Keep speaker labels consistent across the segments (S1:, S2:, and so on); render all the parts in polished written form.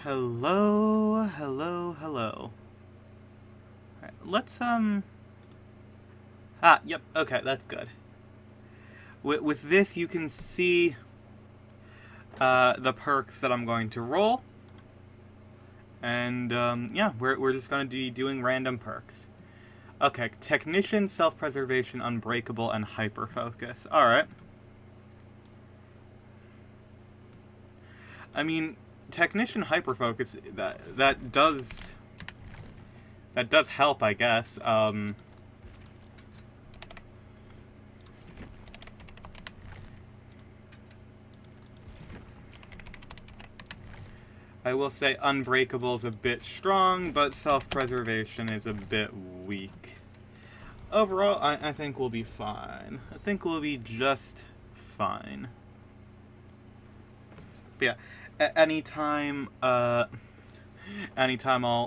S1: Hello, hello, hello. Alright, let's, yep, okay, that's good. With this, you can see, the perks that I'm going to roll. And, yeah, we're just going to be doing random perks. Okay, Technician, Self-Preservation, Unbreakable, and Hyper-Focus. Alright. I mean, Technician Hyper-Focus, that does help, I guess. I will say Unbreakable is a bit strong, but Self-Preservation is a bit weak. Overall, I think we'll be fine. I think we'll be just fine. But yeah, anytime I'll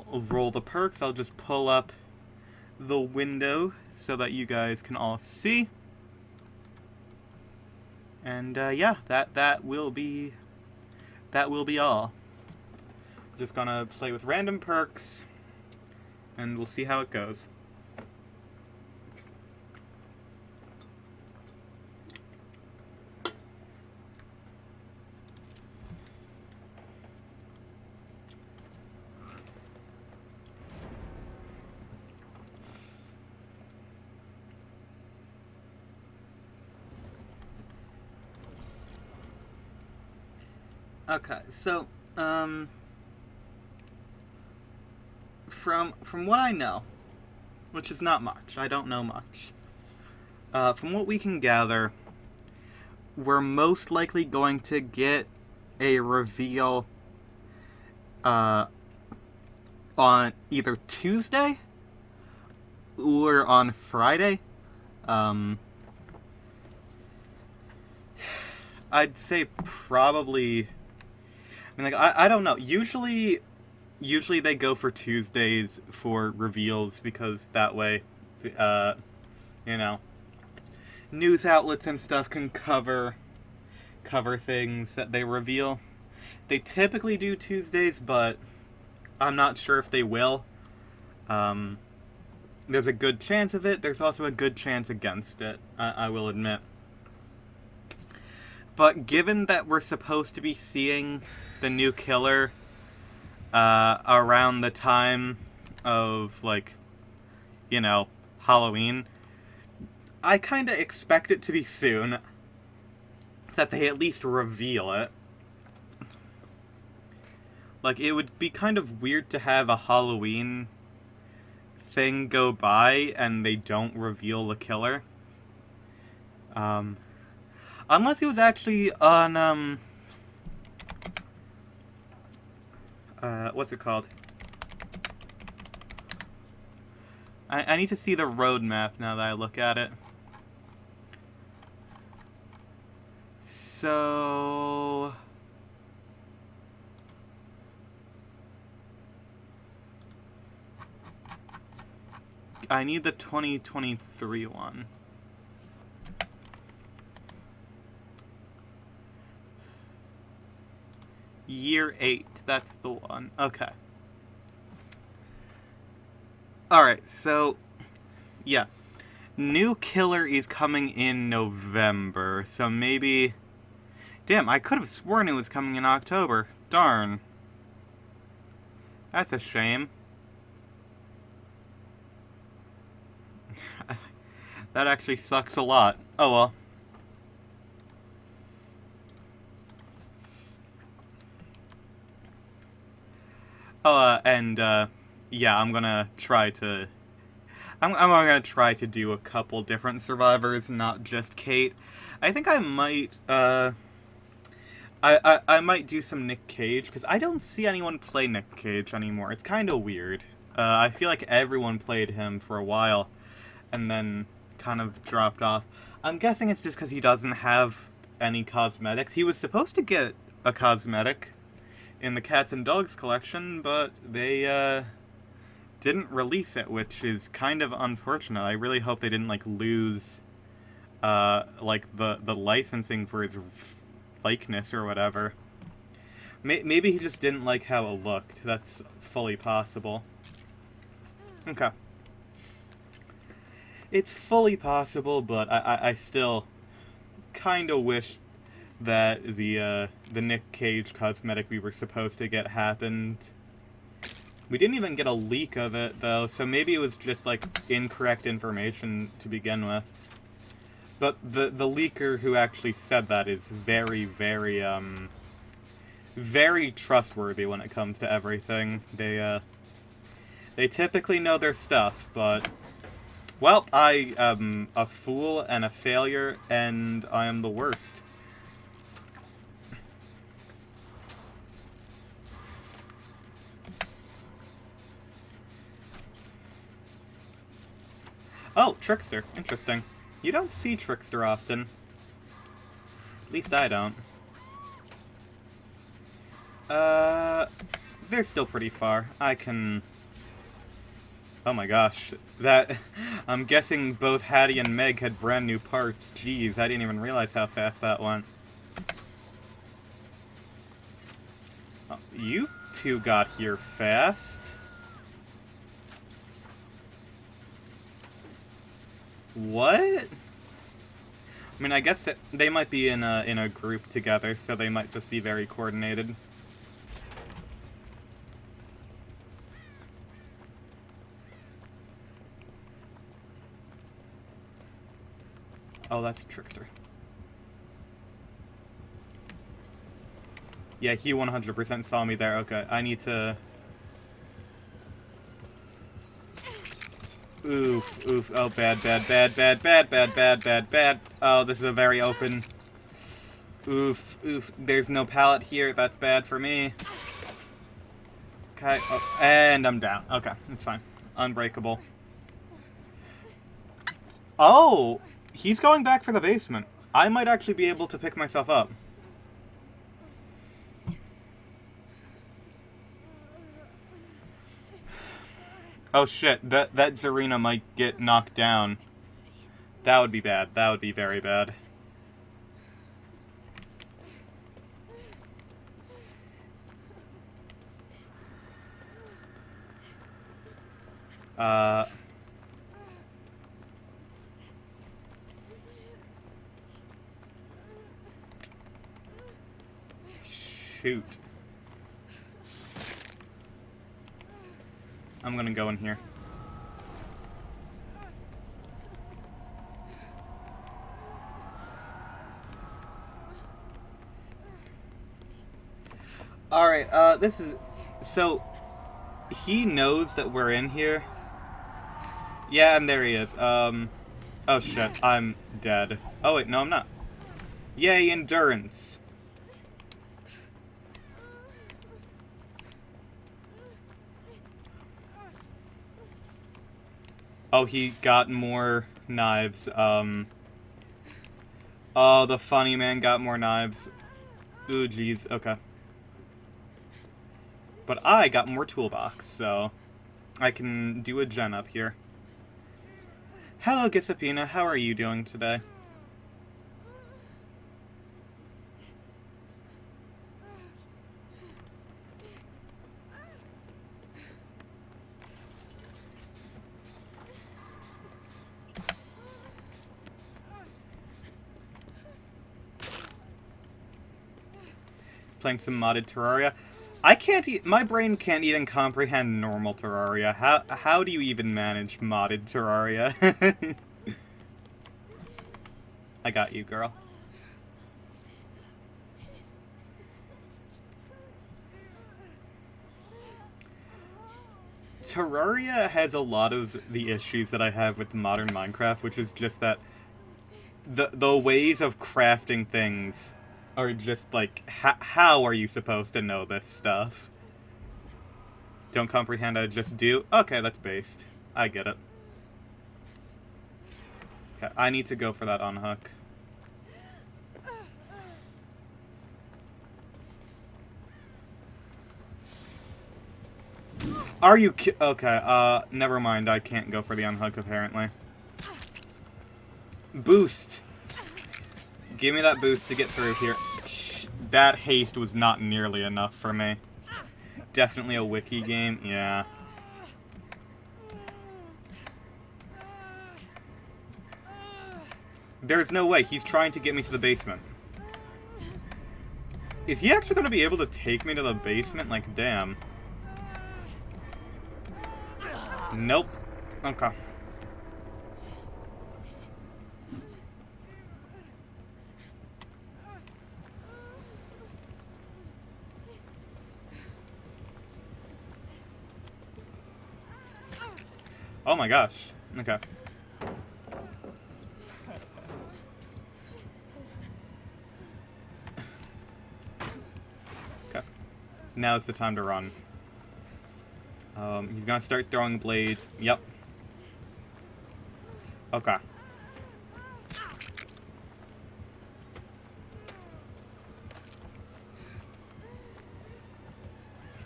S1: roll the perks, I'll just pull up the window so that you guys can all see. And yeah, that will be all. Just gonna play with random perks, and we'll see how it goes. Okay, so, from what I know, which is not much, I don't know much, from what we can gather, we're most likely going to get a reveal, on either Tuesday or on Friday. I'd say probably, I mean, like, I don't know. Usually they go for Tuesdays for reveals because that way, you know, news outlets and stuff can cover things that they reveal. They typically do Tuesdays, but I'm not sure if they will. There's a good chance of it. There's also a good chance against it, I will admit. But given that we're supposed to be seeing the new killer around the time of, like, you know, Halloween, I kind of expect it to be soon. That they at least reveal it. Like, it would be kind of weird to have a Halloween thing go by and they don't reveal the killer. Unless he was actually on, what's it called? I need to see the roadmap now that I look at it. So... I need the 2023 one. Year 8, that's the one. Okay. Alright, so, yeah. New killer is coming in November, so maybe... Damn, I could have sworn it was coming in October. Darn. That's a shame. That actually sucks a lot. Oh well. Oh, yeah, I'm gonna try to... I'm gonna try to do a couple different survivors, not just Kate. I think I might, I might do some Nick Cage, because I don't see anyone play Nick Cage anymore. It's kind of weird. I feel like everyone played him for a while, and then kind of dropped off. I'm guessing it's just because he doesn't have any cosmetics. He was supposed to get a cosmetic in the Cats and Dogs collection, but they, didn't release it, which is kind of unfortunate. I really hope they didn't, like, lose, like, the licensing for his likeness or whatever. Maybe he just didn't like how it looked. That's fully possible. Okay. It's fully possible, but I still kind of wish that the Nick Cage cosmetic we were supposed to get happened. We didn't even get a leak of it, though, so maybe it was just, like, incorrect information to begin with. But the leaker who actually said that is very, very, very trustworthy when it comes to everything. They typically know their stuff, but... Well, I am a fool and a failure, and I am the worst. Oh, Trickster. Interesting. You don't see Trickster often. At least I don't. They're still pretty far. I can... Oh my gosh. That... I'm guessing both Hattie and Meg had brand new parts. Jeez, I didn't even realize how fast that went. Oh, you two got here fast. What? I mean, I guess they might be in a group together, so they might just be very coordinated. Oh, that's Trickster. Yeah, he 100% saw me there. Okay, I need to... Oof, oof. Oh, bad, bad, bad, bad, bad, bad, bad, bad, bad. Oh, this is a very open... Oof, oof. There's no pallet here. That's bad for me. Okay, oh, and I'm down. Okay, it's fine. Unbreakable. Oh! He's going back for the basement. I might actually be able to pick myself up. Oh shit, that Zarina might get knocked down. That would be bad. That would be very bad. Shoot. I'm gonna go in here. Alright, this is... So, he knows that we're in here. Yeah, and there he is. Oh shit, I'm dead. Oh wait, no I'm not. Yay, endurance. Oh, he got more knives. Oh, the funny man got more knives. Ooh, jeez. Okay. But I got more toolbox, so I can do a gen up here. Hello, Gisapina. How are you doing today? Playing some modded Terraria. I can't. My brain can't even comprehend normal Terraria. How do you even manage modded Terraria? I got you, girl. Terraria has a lot of the issues that I have with modern Minecraft, which is just that the ways of crafting things are just like, how are you supposed to know this stuff? Don't comprehend, I just do? Okay, that's based. I get it. Okay, I need to go for that unhook. Are you okay, never mind, I can't go for the unhook apparently. Boost! Give me that boost to get through here. that haste was not nearly enough for me. Definitely a wiki game, yeah. There's no way. He's trying to get me to the basement. Is he actually going to be able to take me to the basement? Like, damn. Nope. Okay. Oh my gosh. Okay. Okay. Now it's the time to run. He's gonna start throwing blades. Yep. Okay.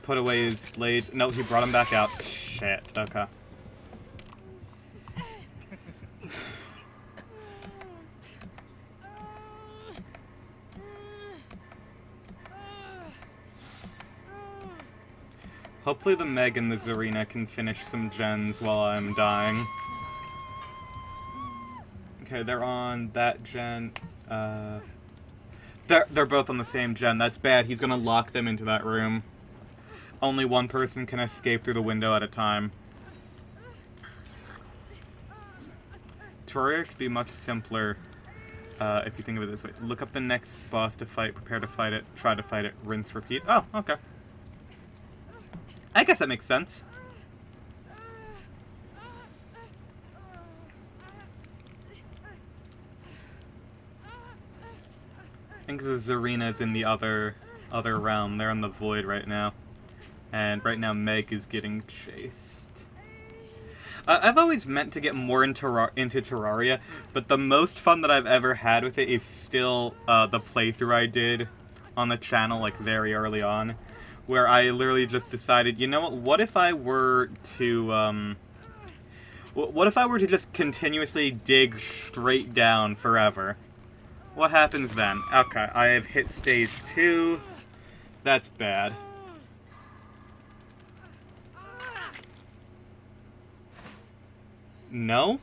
S1: Put away his blades. No, he brought them back out. Shit. Okay. Hopefully the Meg and the Zarina can finish some gens while I'm dying. Okay, they're on that gen. They're both on the same gen. That's bad. He's gonna lock them into that room. Only one person can escape through the window at a time. Terraria could be much simpler if you think of it this way. Look up the next boss to fight, prepare to fight it, try to fight it, rinse, repeat. Oh, okay. I guess that makes sense. I think the Zarina's in the other realm. They're in the void right now. And right now Meg is getting chased. I've always meant to get more into Terraria, but the most fun that I've ever had with it is still the playthrough I did on the channel, like, very early on. Where I literally just decided, you know what if I were to, what if I were to just continuously dig straight down forever? What happens then? Okay, I have hit stage 2. That's bad. No?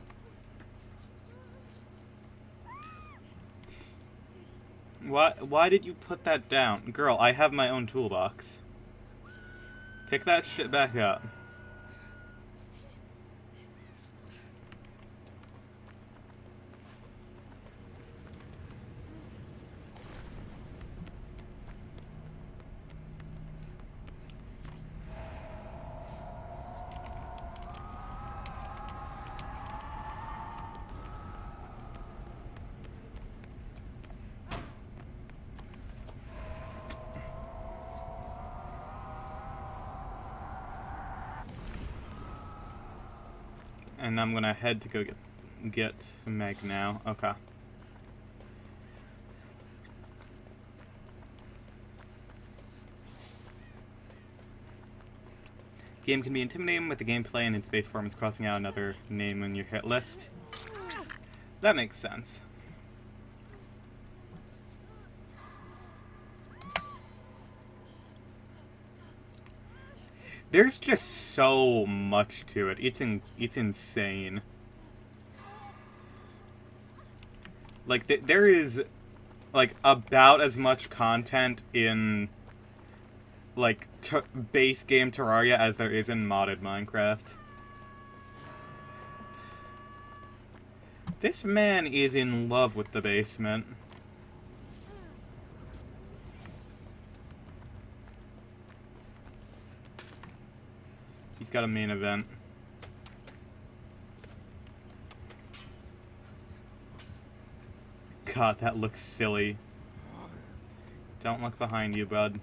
S1: Why did you put that down? Girl, I have my own toolbox. Pick that shit back up. And I'm gonna head to go get Meg now. Okay. Game can be intimidating with the gameplay and its base form is crossing out another name on your hit list. That makes sense. There's just so much to it. It's insane. Like, there is, like, about as much content in, like, base game Terraria as there is in modded Minecraft. This man is in love with the basement. He's got a main event. God, that looks silly. Don't look behind you, bud.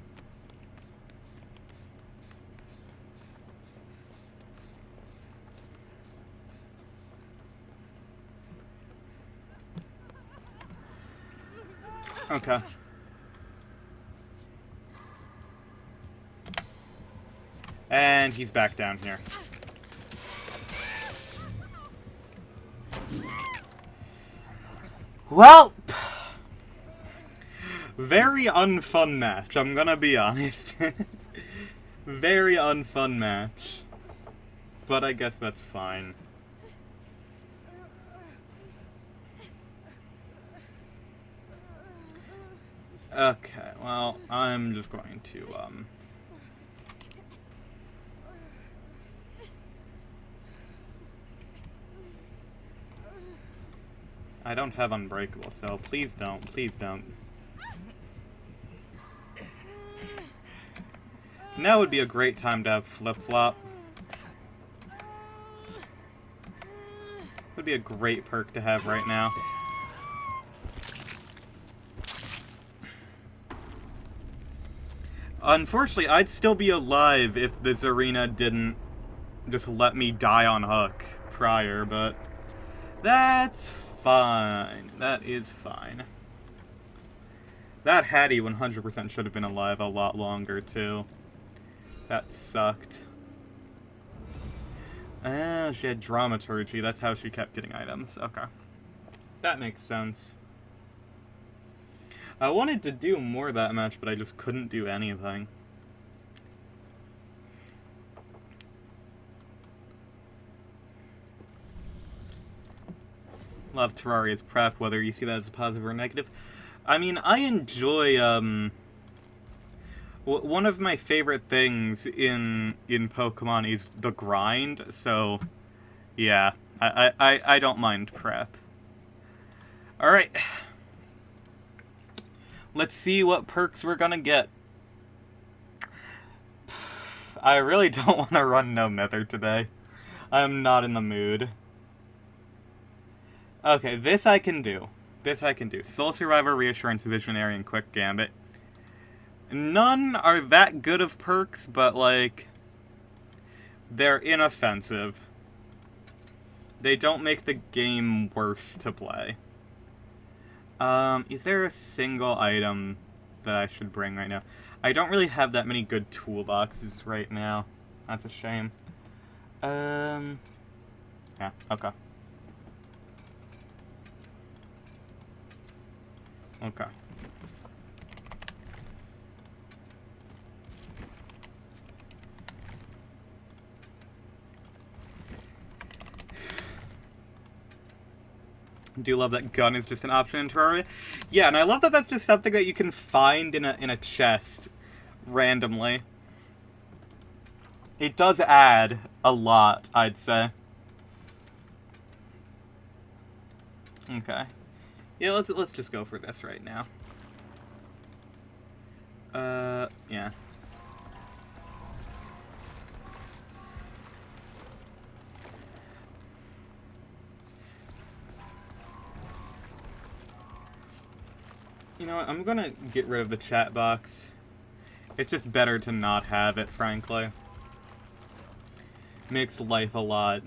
S1: Okay. And he's back down here. Well, Very unfun match, I'm gonna be honest. Very unfun match. But I guess that's fine. Okay, well, I'm just going to, I don't have Unbreakable, so please don't, please don't. Now would be a great time to have Flip-Flop. Would be a great perk to have right now. Unfortunately, I'd still be alive if the Zarina didn't just let me die on hook prior, but that's fine. That is fine. That Hattie 100% should have been alive a lot longer, too. That sucked. She had Dramaturgy. That's how she kept getting items. Okay. That makes sense. I wanted to do more that match, but I just couldn't do anything. Love Terraria's prep, whether you see that as a positive or a negative. I mean, I enjoy, one of my favorite things in Pokemon is the grind, so, yeah, I don't mind prep. Alright. Let's see what perks we're gonna get. I really don't want to run No Mither today. I'm not in the mood. Okay, this I can do. This I can do. Soul Survivor, Reassurance, Visionary, and Quick Gambit. None are that good of perks, but, like, they're inoffensive. They don't make the game worse to play. Is there a single item that I should bring right now? I don't really have that many good toolboxes right now. That's a shame. Yeah, okay. Okay. Do you love that gun is just an option in Terraria? Yeah, and I love that that's just something that you can find in a chest randomly. It does add a lot, I'd say. Okay. Yeah, let's just go for this right now. Yeah. You know what, I'm gonna get rid of the chat box. It's just better to not have it, frankly. Makes life a lot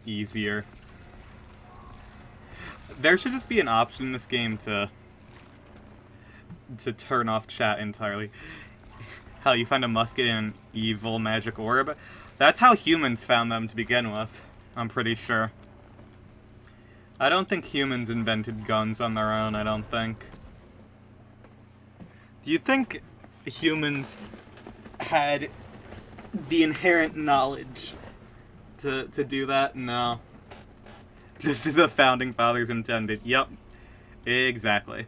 S1: easier. There should just be an option in this game to turn off chat entirely. Hell, you find a musket in an evil magic orb? That's how humans found them to begin with, I'm pretty sure. I don't think humans invented guns on their own, I don't think. Do you think humans had the inherent knowledge to do that? No. Just as the Founding Fathers intended. Yep. Exactly.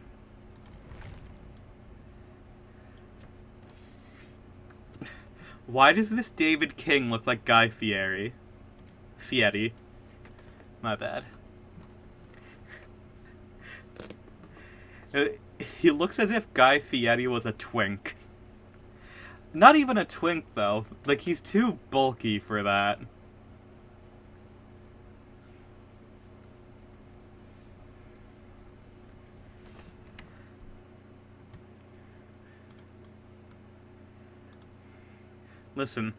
S1: Why does this David King look like Guy Fieri? Fieri. My bad. He looks as if Guy Fieri was a twink. Not even a twink, though. Like, he's too bulky for that. Listen.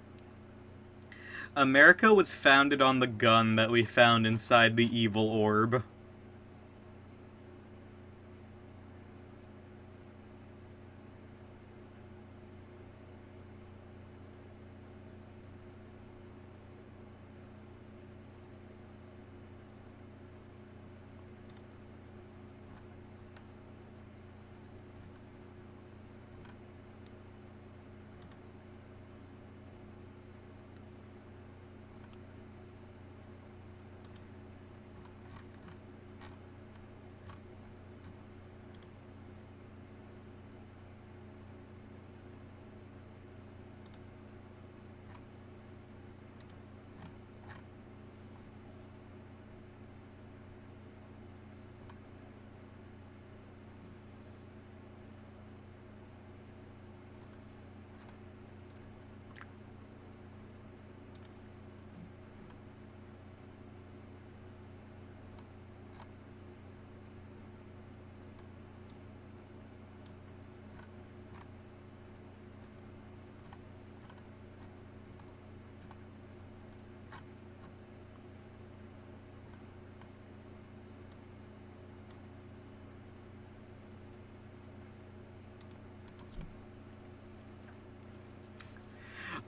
S1: America was founded on the gun that we found inside the evil orb.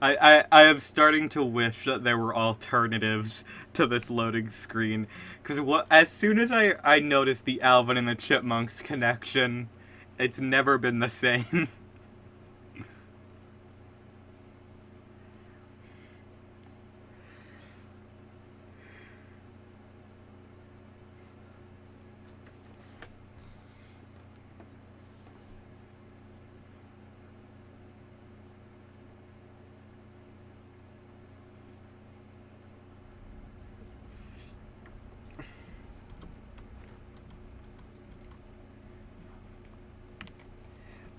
S1: I am starting to wish that there were alternatives to this loading screen. Because as soon as I noticed the Alvin and the Chipmunks connection, it's never been the same.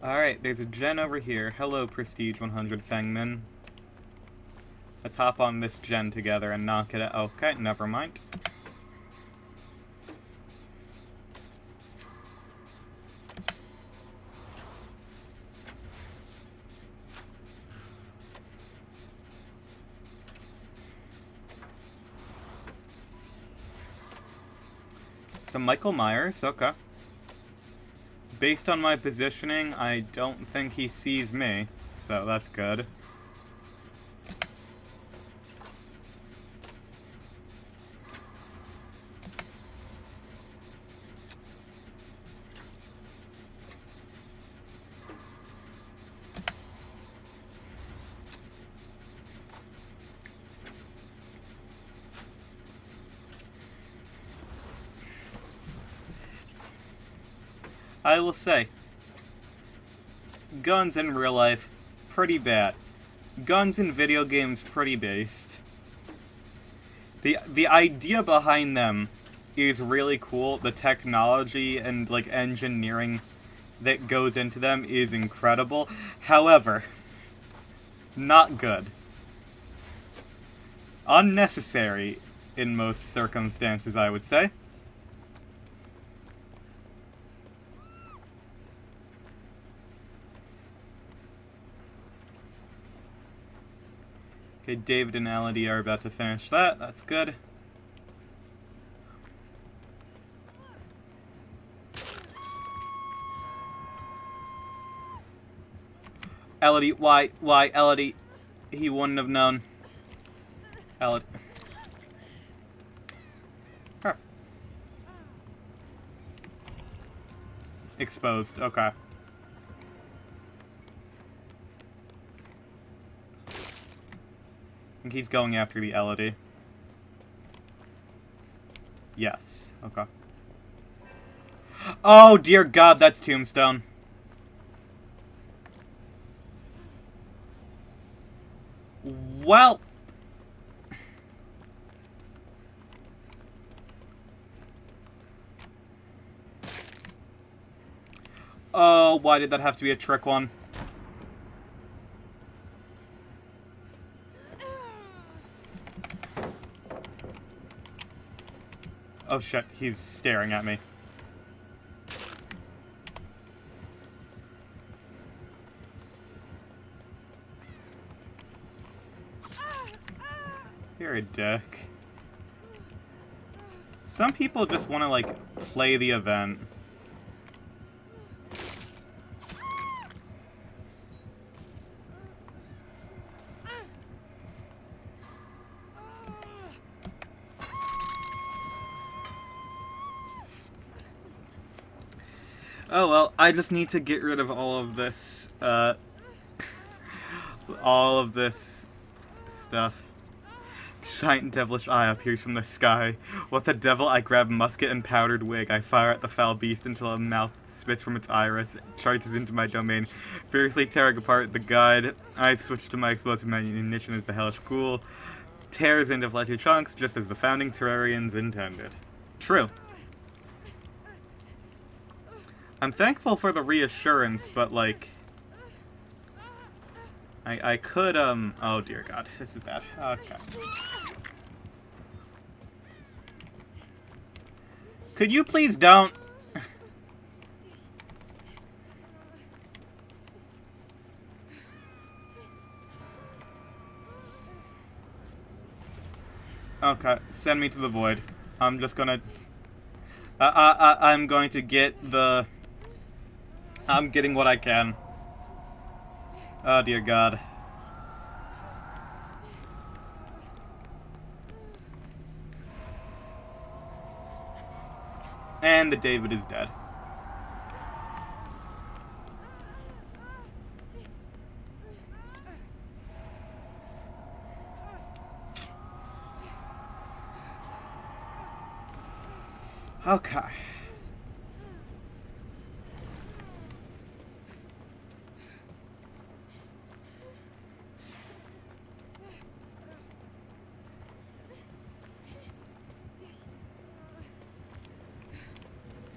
S1: Alright, there's a gen over here. Hello, Prestige 100 Fangman. Let's hop on this gen together and knock it out. Okay, never mind. So Michael Myers, okay. Based on my positioning, I don't think he sees me, so that's good. I will say, guns in real life, pretty bad. Guns in video games, pretty based. The idea behind them is really cool. The technology and, like, engineering that goes into them is incredible. However, not good. Unnecessary in most circumstances, I would say. Okay, David and Elodie are about to finish that. That's good. Elodie, why, Elodie? He wouldn't have known. Elodie. Huh. Exposed, okay. I think he's going after the Elodie. Yes. Okay. Oh, dear God, that's Tombstone. Well... Oh, why did that have to be a trick one? Oh shit, he's staring at me. You're a dick. Some people just want to, like, play the event. Oh well, I just need to get rid of all of this, all of this stuff. Giant devilish eye appears from the sky. What the devil? I grab musket and powdered wig. I fire at the foul beast until a mouth spits from its iris, charges into my domain, fiercely tearing apart the guide. I switch to my explosive ammunition as the hellish ghoul tears into fleshy chunks, just as the founding Terrarians intended. True. I'm thankful for the reassurance, but, like... I could, oh dear God, this is bad. Okay. Could you please don't? Okay, send me to the void. I'm just gonna... I'm going to get the... I'm getting what I can. Oh dear God. And the David is dead. Okay.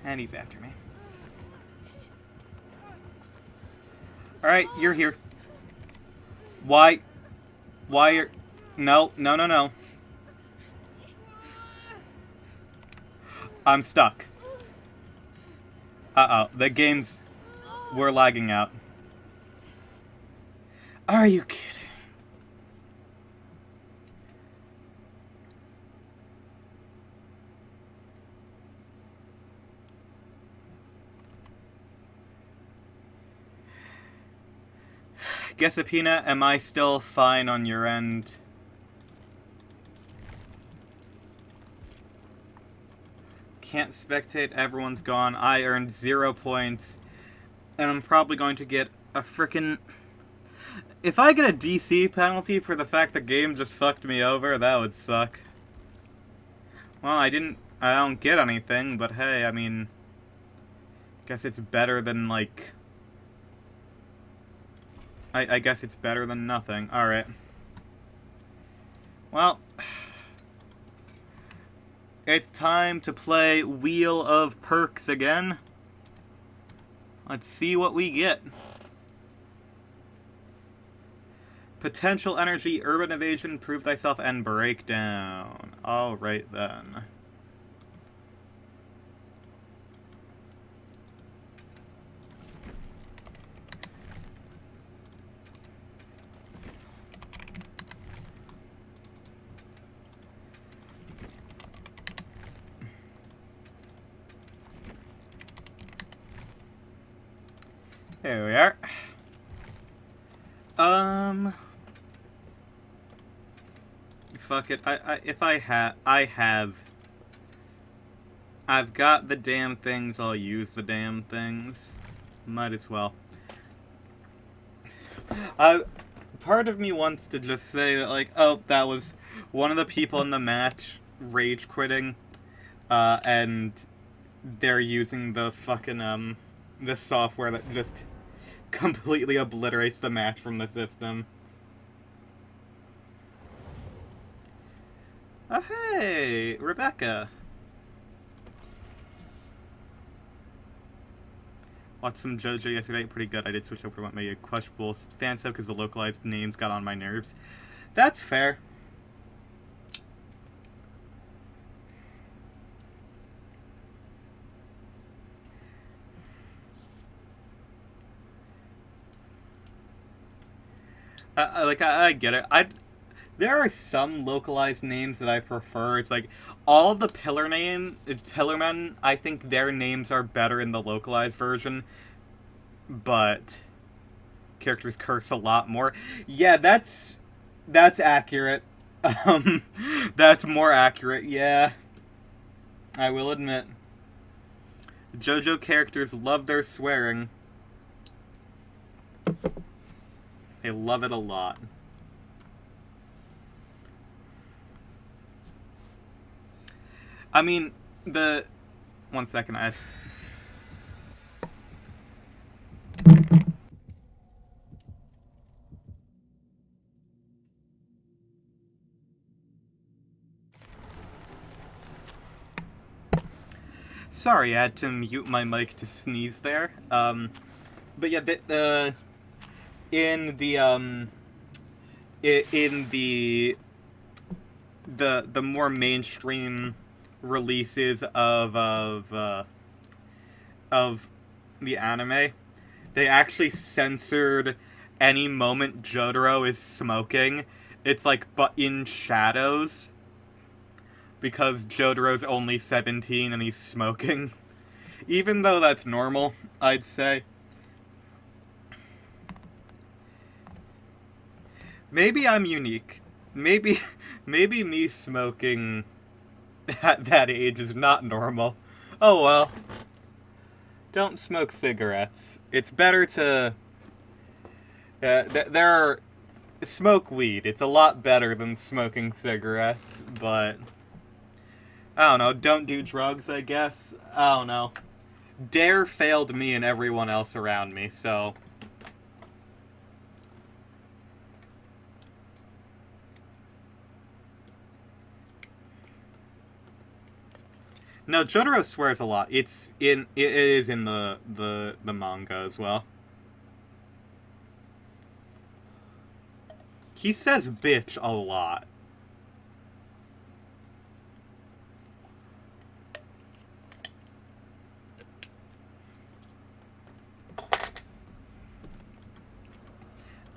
S1: And he's after me. Alright, you're here. Why? Why are... No, no, no, no. I'm stuck. Uh-oh, the game's... We're lagging out. Are you kidding? Guessapina, am I still fine on your end? Can't spectate, everyone's gone. I earned 0 points. And I'm probably going to get a frickin'... If I get a DC penalty for the fact the game just fucked me over, that would suck. Well, I don't get anything, but hey, I mean... Guess it's better than, like... I guess it's better than nothing. Alright. Well... It's time to play Wheel of Perks again. Let's see what we get. Potential energy, urban evasion, prove thyself, and breakdown. Alright then. There we are. Fuck it. I've got the damn things, I'll use the damn things. Might as well. Part of me wants to just say that, like, oh, that was one of the people in the match rage quitting, and they're using the fucking, this software that just completely obliterates the match from the system. Oh, hey, Rebecca. Watched some JoJo yesterday, pretty good. I did switch over to what made a questionable fan sub because the localized names got on my nerves. That's fair. I get it. There are some localized names that I prefer. It's like, all of the Pillarmen, I think their names are better in the localized version. But characters curse a lot more. Yeah, that's accurate. That's more accurate, yeah. I will admit. JoJo characters love their swearing. They love it a lot. I mean, one second, Sorry, I had to mute my mic to sneeze there. But yeah, in the more mainstream releases of the anime, they actually censored any moment Jotaro is smoking. It's like, but in shadows, because Jotaro's only 17 and he's smoking. Even though that's normal, I'd say. Maybe I'm unique. Maybe me smoking at that age is not normal. Oh well. Don't smoke cigarettes. It's better to... there are... Smoke weed. It's a lot better than smoking cigarettes, but... I don't know. Don't do drugs, I guess. I don't know. Dare failed me and everyone else around me, so... No, Jotaro swears a lot. It is in the manga as well. He says bitch a lot.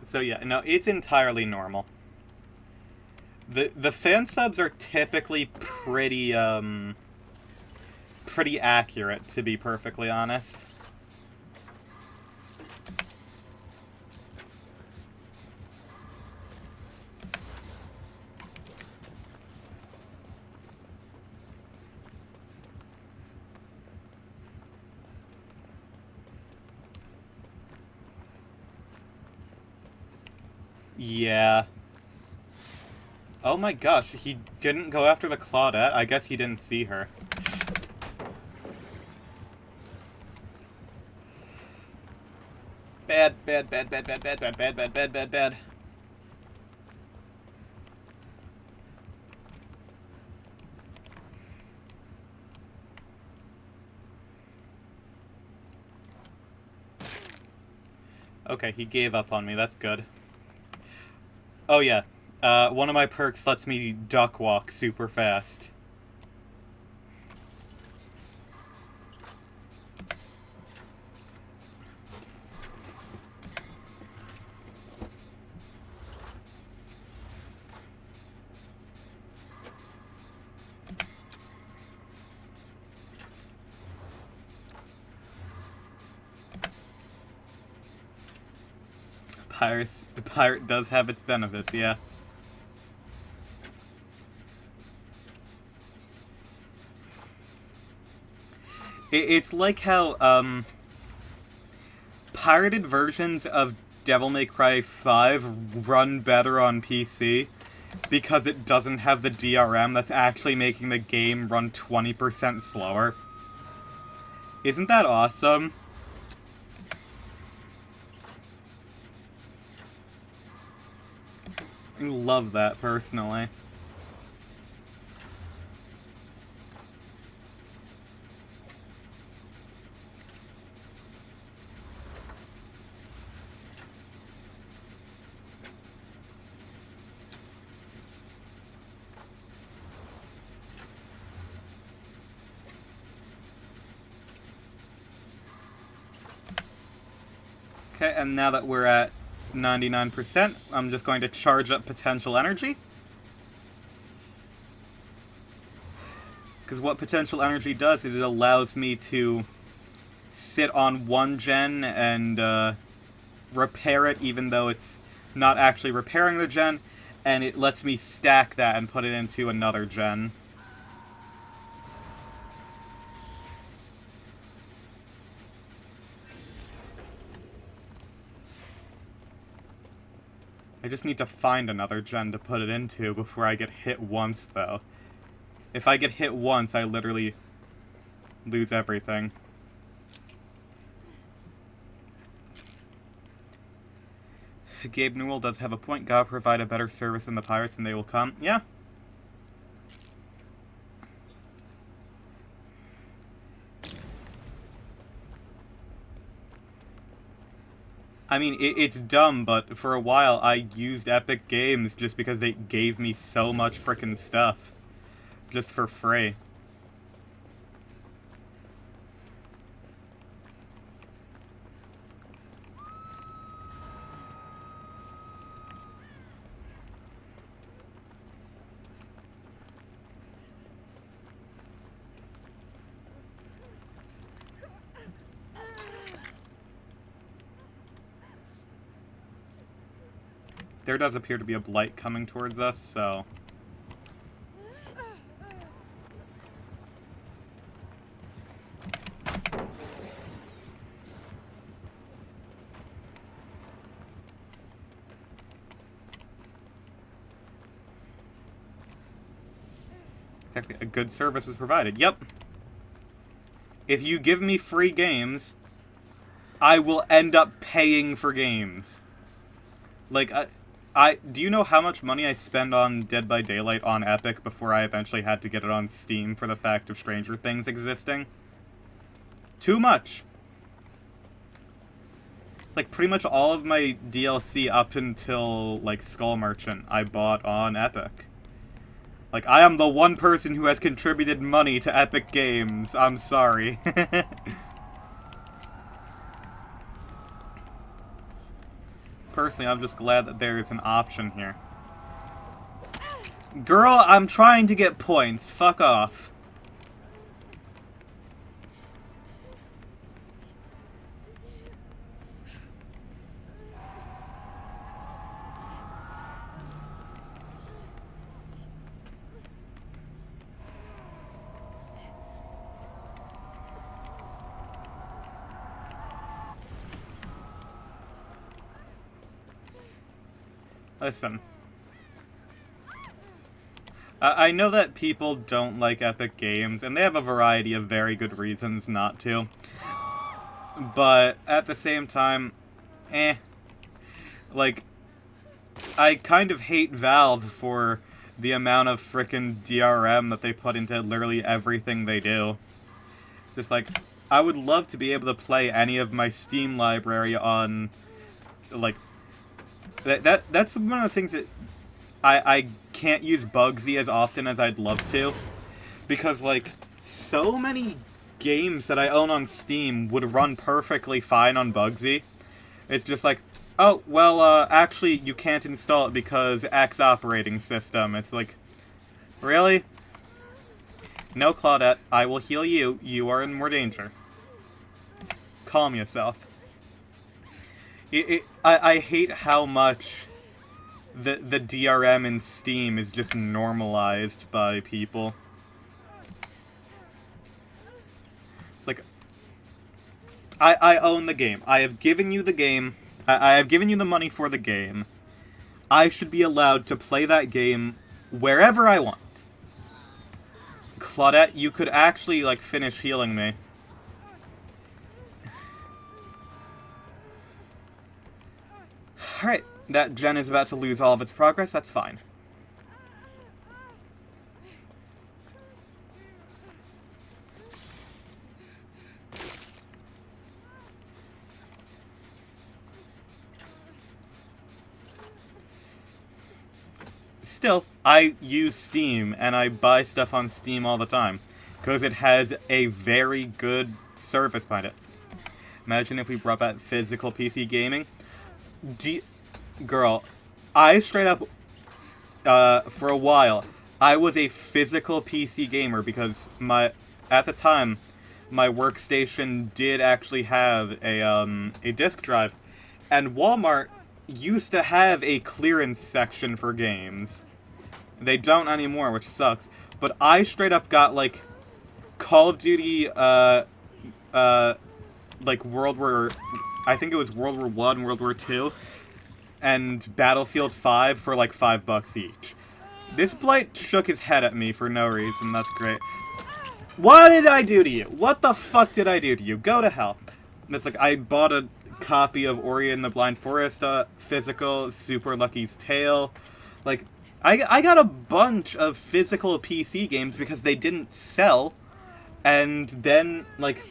S1: So yeah, no, it's entirely normal. The fan subs are typically pretty pretty accurate, to be perfectly honest. Yeah. Oh my gosh, he didn't go after the Claudette? I guess he didn't see her. Bad, bad, bad, bad, bad, bad, bad, bad, bad, bad, bad, bad. Okay, he gave up on me, that's good. Oh yeah, one of my perks lets me duck walk super fast. The pirate does have its benefits, yeah. It's like how, pirated versions of Devil May Cry 5 run better on PC because it doesn't have the DRM that's actually making the game run 20% slower. Isn't that awesome? I love that, personally. Okay, and now that we're at 99%, I'm just going to charge up potential energy. Because what potential energy does is it allows me to sit on one gen and repair it even though it's not actually repairing the gen, and it lets me stack that and put it into another gen. I just need to find another gen to put it into before I get hit once, though. If I get hit once, I literally lose everything. Gabe Newell does have a point. God provide a better service than the pirates and they will come. Yeah. I mean, it's dumb, but for a while I used Epic Games just because they gave me so much frickin' stuff. Just for free. There does appear to be a blight coming towards us, so... Exactly. A good service was provided. Yep. If you give me free games, I will end up paying for games. Like, do you know how much money I spend on Dead by Daylight on Epic before I eventually had to get it on Steam for the fact of Stranger Things existing? Too much. Like, pretty much all of my DLC up until, like, Skull Merchant I bought on Epic. Like, I am the one person who has contributed money to Epic Games. I'm sorry. Personally, I'm just glad that there is an option here. Girl, I'm trying to get points. Fuck off. Listen. I know that people don't like Epic Games, and they have a variety of very good reasons not to. But, at the same time, Like, I kind of hate Valve for the amount of frickin' DRM that they put into literally everything they do. Just like, I would love to be able to play any of my Steam library on, like, that's one of the things that I can't use Bugsy as often as I'd love to. Because, like, so many games that I own on Steam would run perfectly fine on Bugsy. It's just like, oh, well, actually, you can't install it because X operating system. It's like, really? No, Claudette, I will heal you. You are in more danger. Calm yourself. I hate how much the DRM in Steam is just normalized by people. It's like, I own the game. I have given you the game. I have given you the money for the game. I should be allowed to play that game wherever I want. Claudette, you could actually, like, finish healing me. Alright, that gen is about to lose all of its progress, that's fine. Still, I use Steam, and I buy stuff on Steam all the time, because it has a very good service behind it. Imagine if we brought back physical PC gaming. Girl, I straight up, for a while, I was a physical PC gamer, because at the time, my workstation did actually have a disk drive, and Walmart used to have a clearance section for games. They don't anymore, which sucks. But I straight up got, like, Call of Duty, like, I think it was World War I, World War II, and Battlefield 5 for, like, $5 each. This blight shook his head at me for no reason, that's great. What did I do to you? What the fuck did I do to you? Go to hell. And it's like, I bought a copy of Ori and the Blind Forest, physical, Super Lucky's Tale. Like, I got a bunch of physical PC games because they didn't sell, and then, like,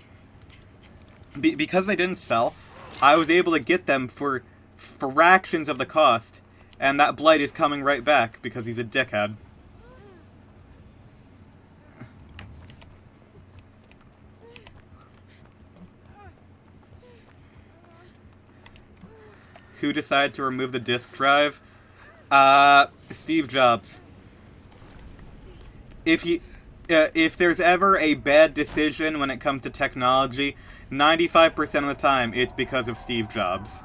S1: because they didn't sell, I was able to get them for fractions of the cost, and that blight is coming right back because he's a dickhead. Who decided to remove the disk drive? Steve Jobs. If there's ever a bad decision when it comes to technology, 95% of the time it's because of Steve Jobs.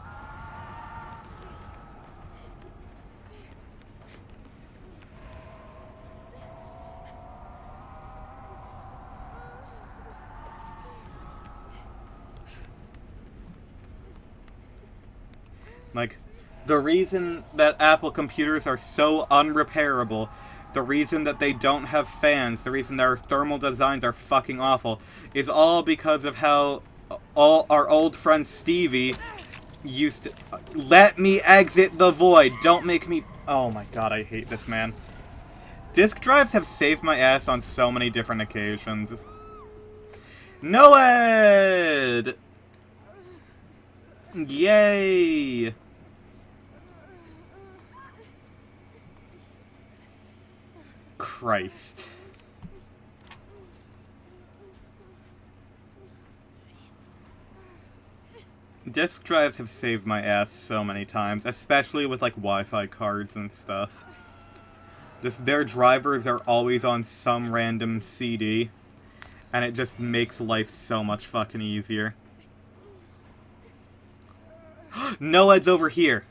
S1: Like, the reason that Apple computers are so unrepairable the reason that they don't have fans, the reason their thermal designs are fucking awful, is all because of how all our old friend Stevie used to... Let me exit the void! Don't make me... Oh my god, I hate this man. Disk drives have saved my ass on so many different occasions. Noed! Yay! Christ. Disk drives have saved my ass so many times, especially with, like, Wi-Fi cards and stuff. Their drivers are always on some random CD, and it just makes life so much fucking easier. Noed's over here!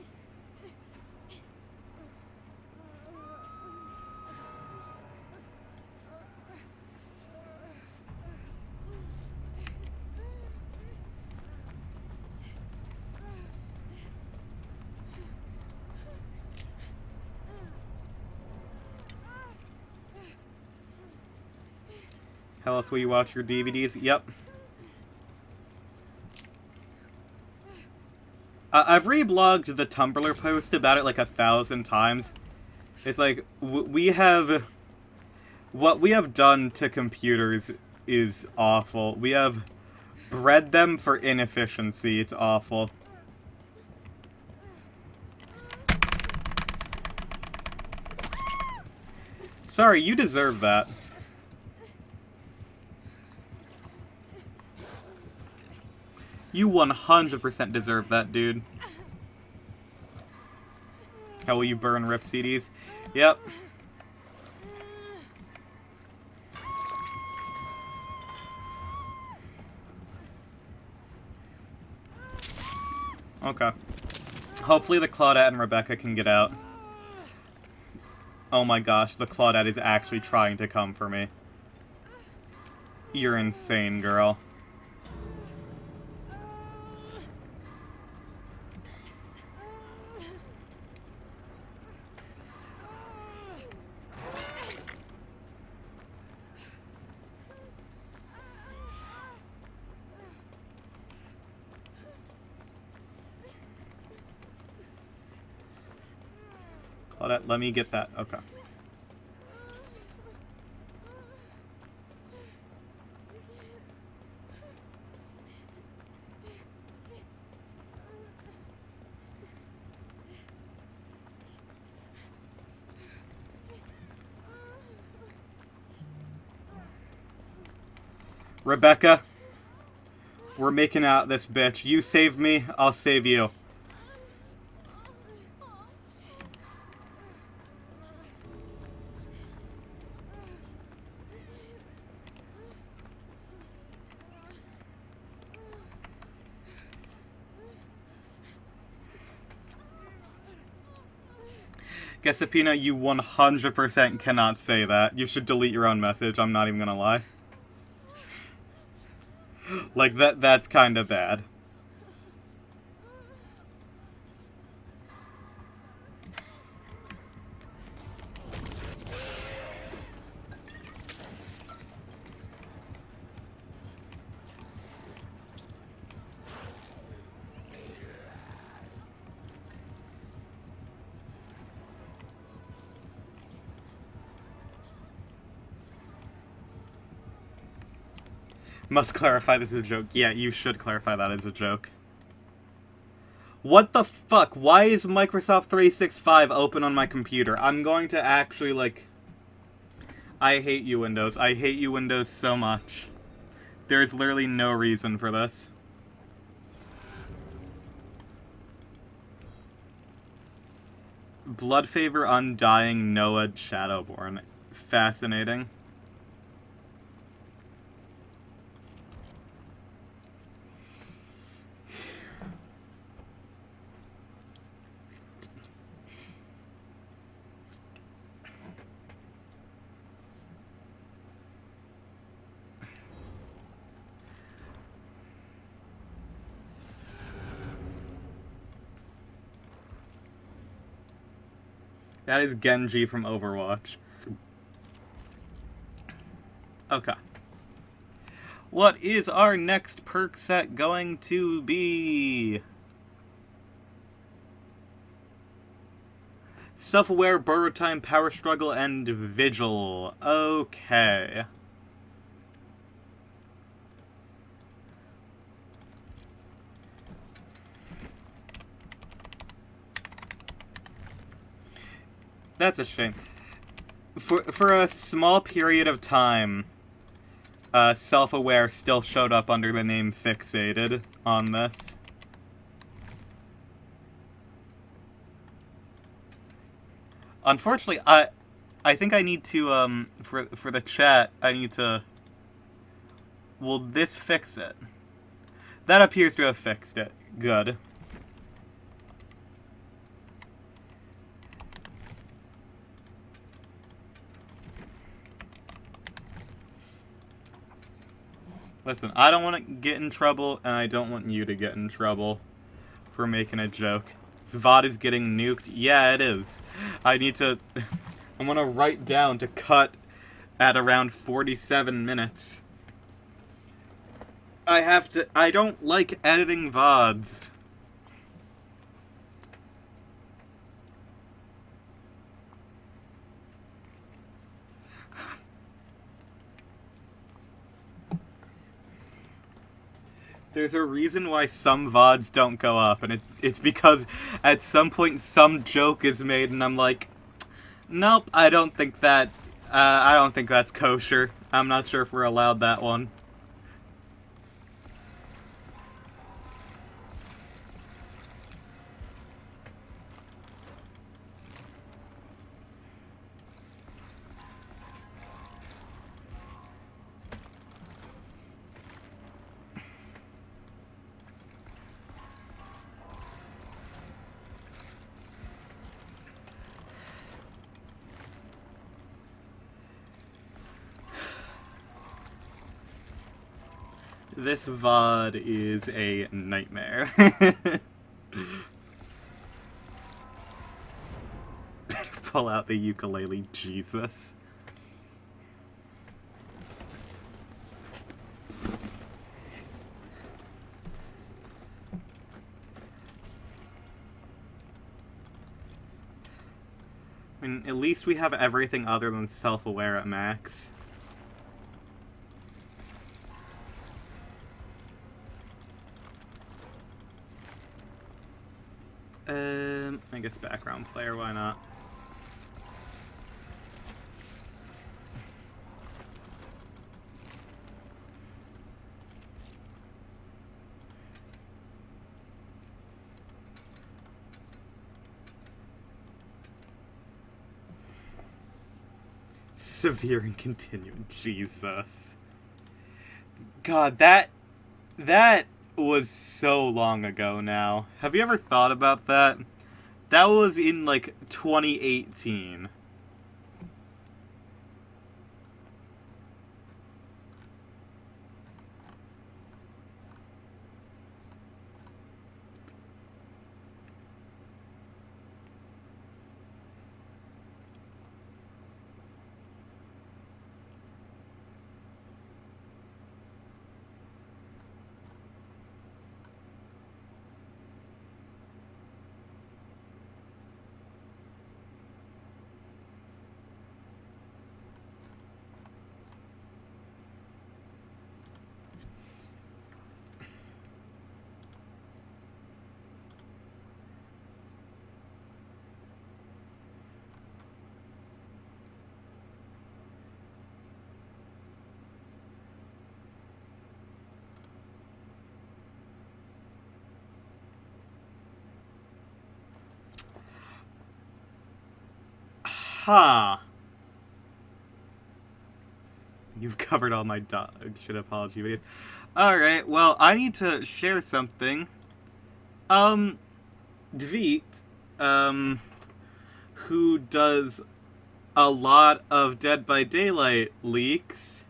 S1: How else will you watch your DVDs? Yep. I've reblogged the Tumblr post about it like 1,000 times. It's like, we have... What we have done to computers is awful. We have bred them for inefficiency. It's awful. Sorry, you deserve that. You 100% deserve that, dude. How will you burn RIP CDs? Yep. Okay. Hopefully the Claudette and Rebecca can get out. Oh my gosh, the Claudette is actually trying to come for me. You're insane, girl. Claudette, let me get that. Okay. Rebecca, we're making out this bitch. You save me, I'll save you. Guessapina, you 100% cannot say that. You should delete your own message, I'm not even gonna lie. Like, that's kinda bad. Must clarify this is a joke. Yeah, you should clarify that as a joke. What the fuck? Why is Microsoft 365 open on my computer? I'm going to actually, like... I hate you, Windows. I hate you, Windows, so much. There's literally no reason for this. Bloodfavor Undying Noed Shadowborn. Fascinating. That is Genji from Overwatch. Okay. What is our next perk set going to be? Self-aware, borrowed time, power struggle, and vigil. Okay. That's a shame. For a small period of time, self-aware still showed up under the name Fixated on this. Unfortunately, I think I need to, for the chat, I need to... Will this fix it? That appears to have fixed it. Good. Listen, I don't want to get in trouble, and I don't want you to get in trouble for making a joke. This VOD is getting nuked. Yeah, it is. I need to... I'm gonna write down to cut at around 47 minutes. I have to... I don't like editing VODs. There's a reason why some VODs don't go up, and it's because at some point some joke is made, and I'm like, nope, I don't think that's kosher. I'm not sure if we're allowed that one. This VOD is a nightmare. Pull out the ukulele, Jesus. I mean, at least we have everything other than self-aware at max. I guess background player, why not? Severe and continuing, Jesus. God, that was so long ago now. Have you ever thought about that? That was in, like, 2018. Huh. You've covered all my dog shit apology videos. Alright, well, I need to share something. Dveet, who does a lot of Dead by Daylight leaks,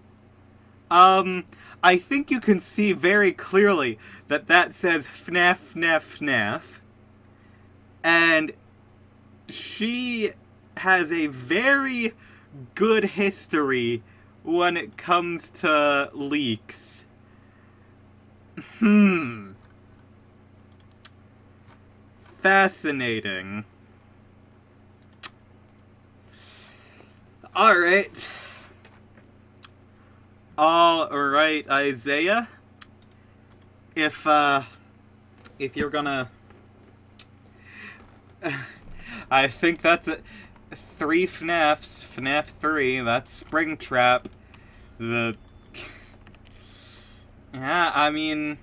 S1: I think you can see very clearly that that says FNAF, FNAF, FNAF. And she has a very good history when it comes to leaks. Fascinating. Alright. Alright, Isaiah. If you're gonna... I think that's it. 3 FNAFs. FNAF 3, that's Springtrap. Yeah, I mean...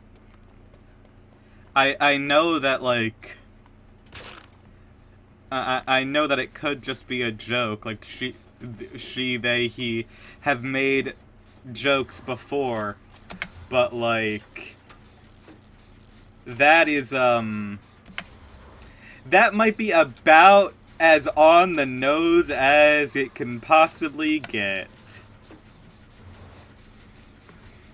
S1: I know that, like... I know that it could just be a joke. Like, they, he have made jokes before. But, like... That is, that might be about as on the nose as it can possibly get.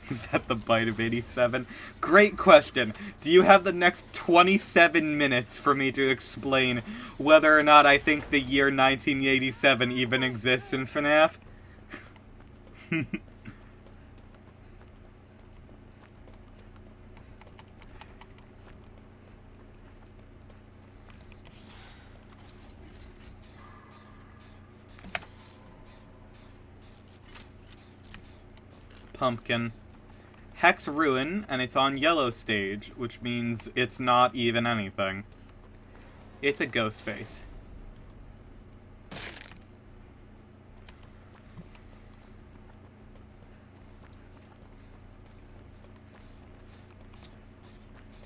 S1: Is that the bite of 87? Great question. Do you have the next 27 minutes for me to explain whether or not I think the year 1987 even exists in FNAF? Pumpkin. Hex Ruin, and it's on yellow stage, which means it's not even anything. It's a ghost face.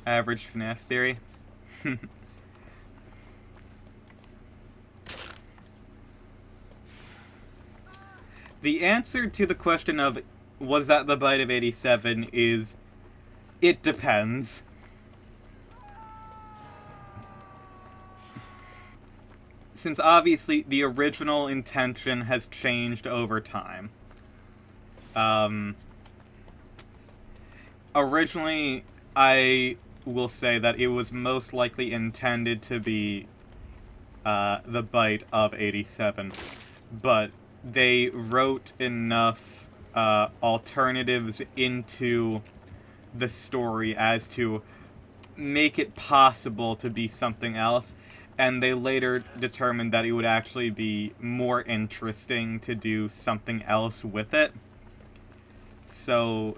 S1: Average FNAF theory. The answer to the question of was that the bite of 87 is, it depends. Since obviously the original intention has changed over time. Originally, I will say that it was most likely intended to be the bite of 87, but they wrote enough alternatives into the story as to make it possible to be something else, and they later determined that it would actually be more interesting to do something else with it. So,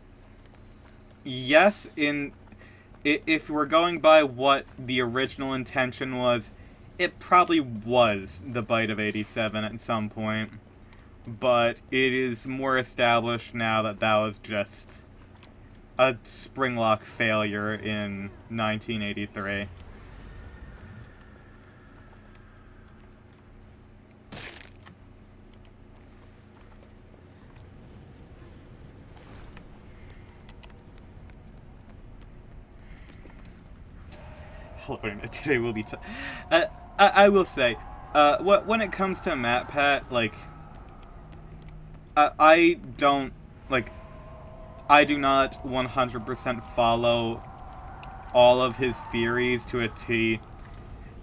S1: yes, if we're going by what the original intention was, it probably was the bite of 87 at some point. But it is more established now that that was just a Springlock failure in 1983. Hello, Internet. Today will be I will say, when it comes to MatPat, like... I don't, like, I do not 100% follow all of his theories to a T,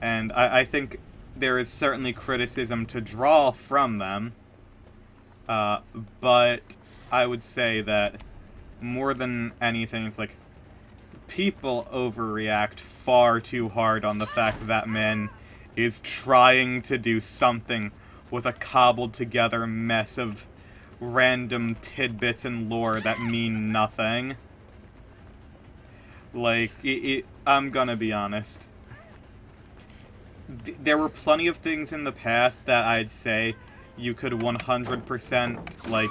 S1: and I think there is certainly criticism to draw from them, but I would say that more than anything, it's like, people overreact far too hard on the fact that man is trying to do something with a cobbled together mess of random tidbits and lore that mean nothing. Like, I'm gonna be honest. There were plenty of things in the past that I'd say you could 100%, like...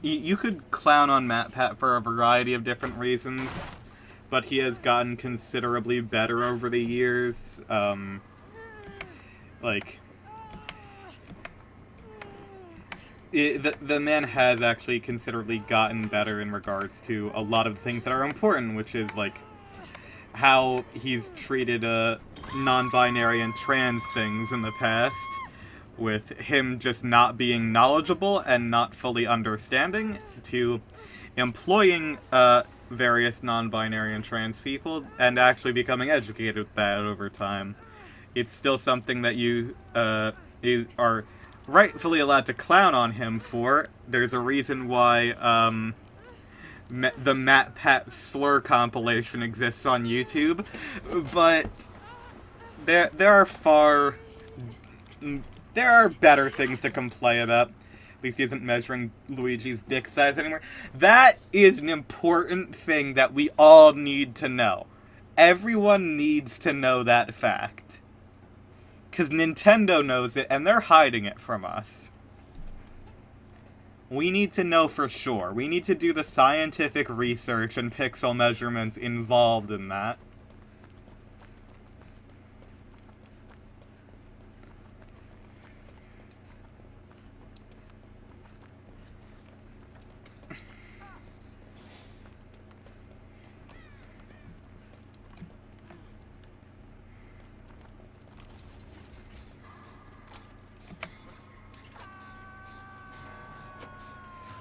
S1: You could clown on MatPat for a variety of different reasons, but he has gotten considerably better over the years. Like... The man has actually considerably gotten better in regards to a lot of things that are important, which is, like, how he's treated non-binary and trans things in the past, with him just not being knowledgeable and not fully understanding, to employing various non-binary and trans people, and actually becoming educated with that over time. It's still something that you are rightfully allowed to clown on him for. There's a reason why the MatPat slur compilation exists on YouTube, but there are better things to complain about. At least he isn't measuring Luigi's dick size anymore. That is an important thing that we all need to know. Everyone needs to know that fact. Because Nintendo knows it, and they're hiding it from us. We need to know for sure. We need to do the scientific research and pixel measurements involved in that.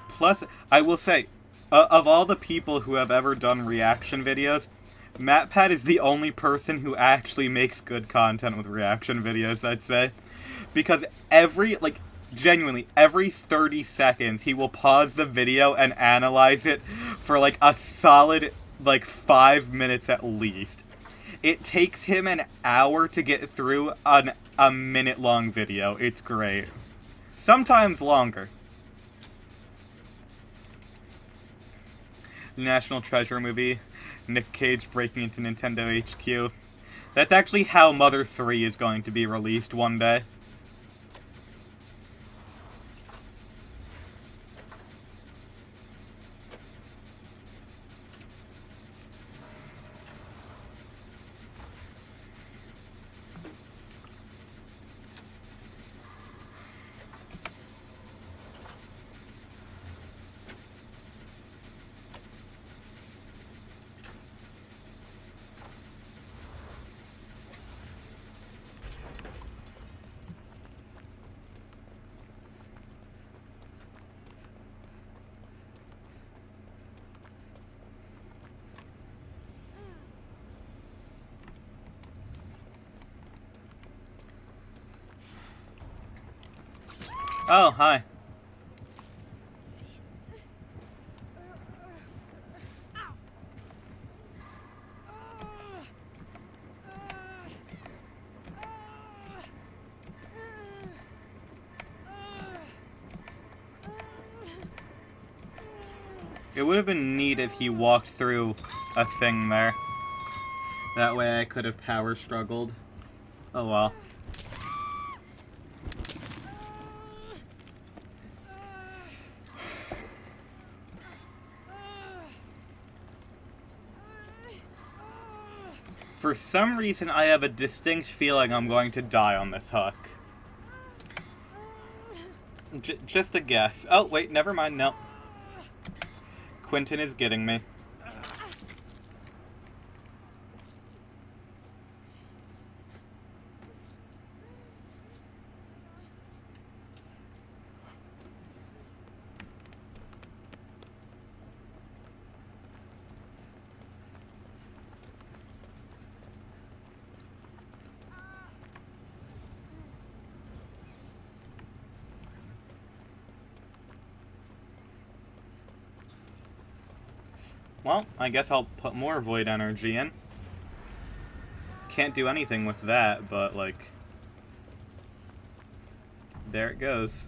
S1: Plus, I will say, of all the people who have ever done reaction videos, MatPat is the only person who actually makes good content with reaction videos, I'd say. Because genuinely, every 30 seconds, he will pause the video and analyze it for, like, a solid, 5 minutes at least. It takes him an hour to get through a minute-long video. It's great. Sometimes longer. National Treasure movie, Nick Cage breaking into Nintendo HQ. That's actually how Mother 3 is going to be released one day. Oh, hi. It would have been neat if he walked through a thing there. That way I could have power struggled. Oh well. For some reason, I have a distinct feeling I'm going to die on this hook. Just a guess. Oh, wait, never mind, no. Quentin is getting me. Well, I guess I'll put more void energy in. Can't do anything with that, but, there it goes.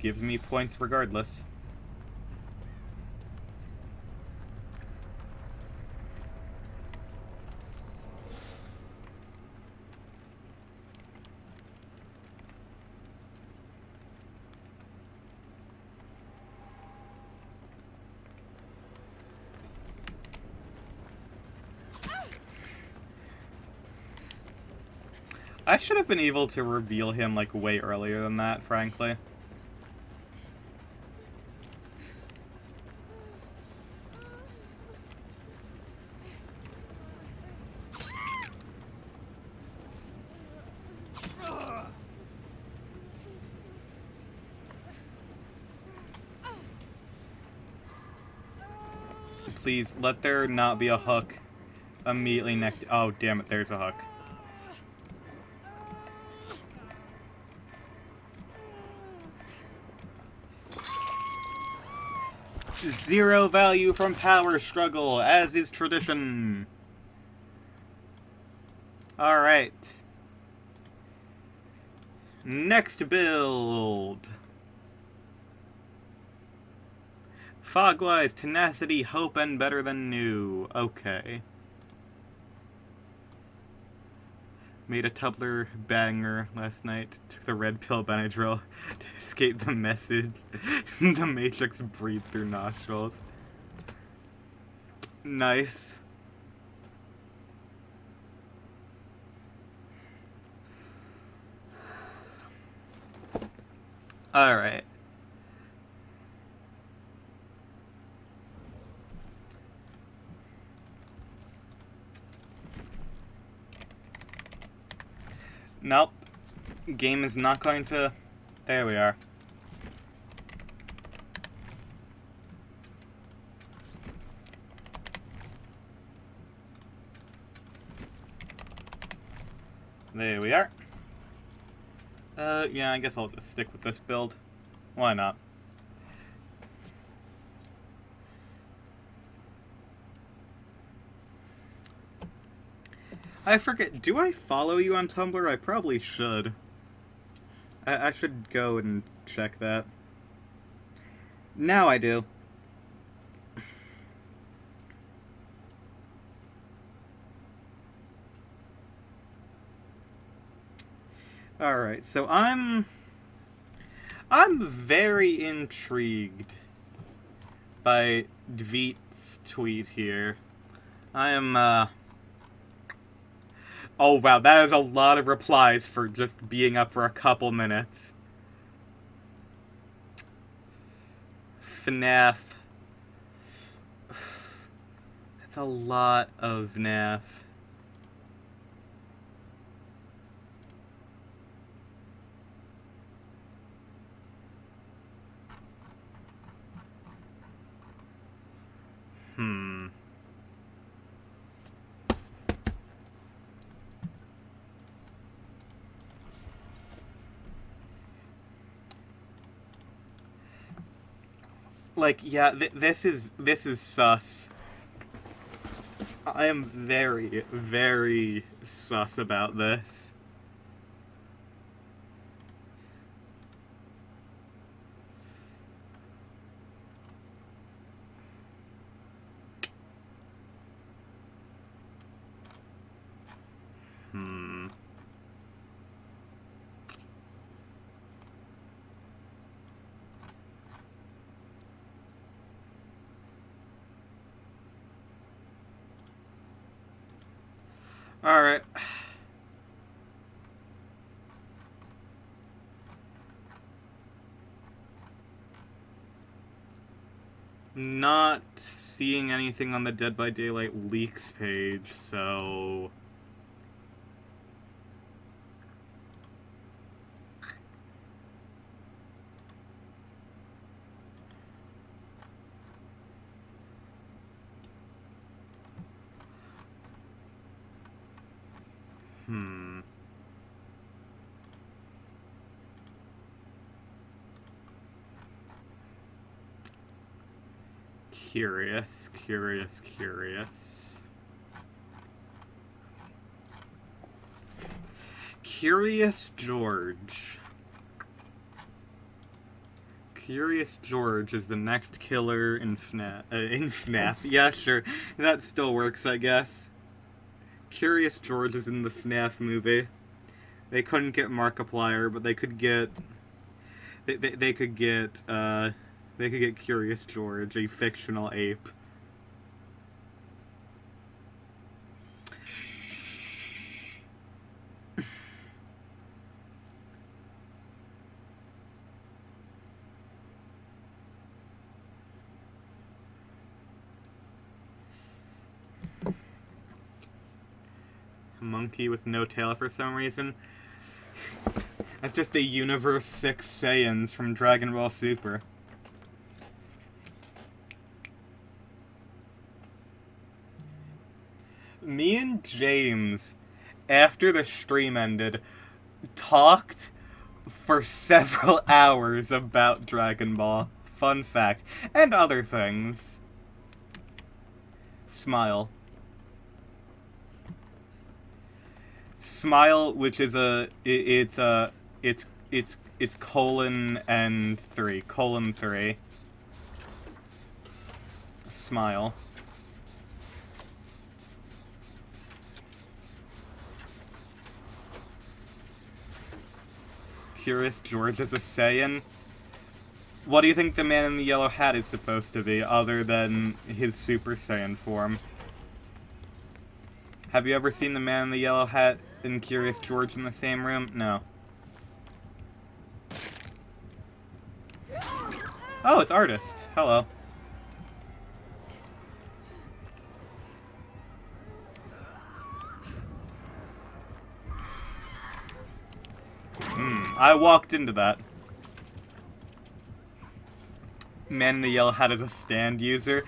S1: Gives me points regardless. I should have been able to reveal him, way earlier than that, frankly. Please, let there not be a hook immediately next... Oh, damn it, there's a hook. Zero value from power struggle, as is tradition. Alright. Next build. Fogwise, tenacity, hope, and better than new. Okay. Made a Tumblr banger last night. Took the red pill Benadryl to escape the message. The Matrix breathed through nostrils. Nice. Alright. Nope. Game is not going to... There we are. There we are. Yeah, I guess I'll just stick with this build. Why not? I forget, do I follow you on Tumblr? I probably should. I should go and check that. Now I do. Alright, so I'm very intrigued by Dveet's tweet here. I am, Oh wow, that is a lot of replies for just being up for a couple minutes. FNAF. That's a lot of FNAF. Like, yeah, this is sus. I am very, very sus about this. Alright. Not seeing anything on the Dead by Daylight leaks page, so... Curious. Curious George. Curious George is the next killer in FNAF. Yeah, sure. That still works, I guess. Curious George is in the FNAF movie. They couldn't get Markiplier, but they could get... They could get Curious George, a fictional ape. A monkey with no tail for some reason. That's just the Universe 6 Saiyans from Dragon Ball Super. Me and James, after the stream ended, talked for several hours about Dragon Ball fun fact. And other things. Smile. Smile, which is it's colon and 3. Colon 3. Smile. Curious George is a Saiyan. What do you think the man in the yellow hat is supposed to be, other than his Super Saiyan form? Have you ever seen the man in the yellow hat and Curious George in the same room? No. Oh, it's Artist. Hello. I walked into that. Man in the yellow hat is a stand user.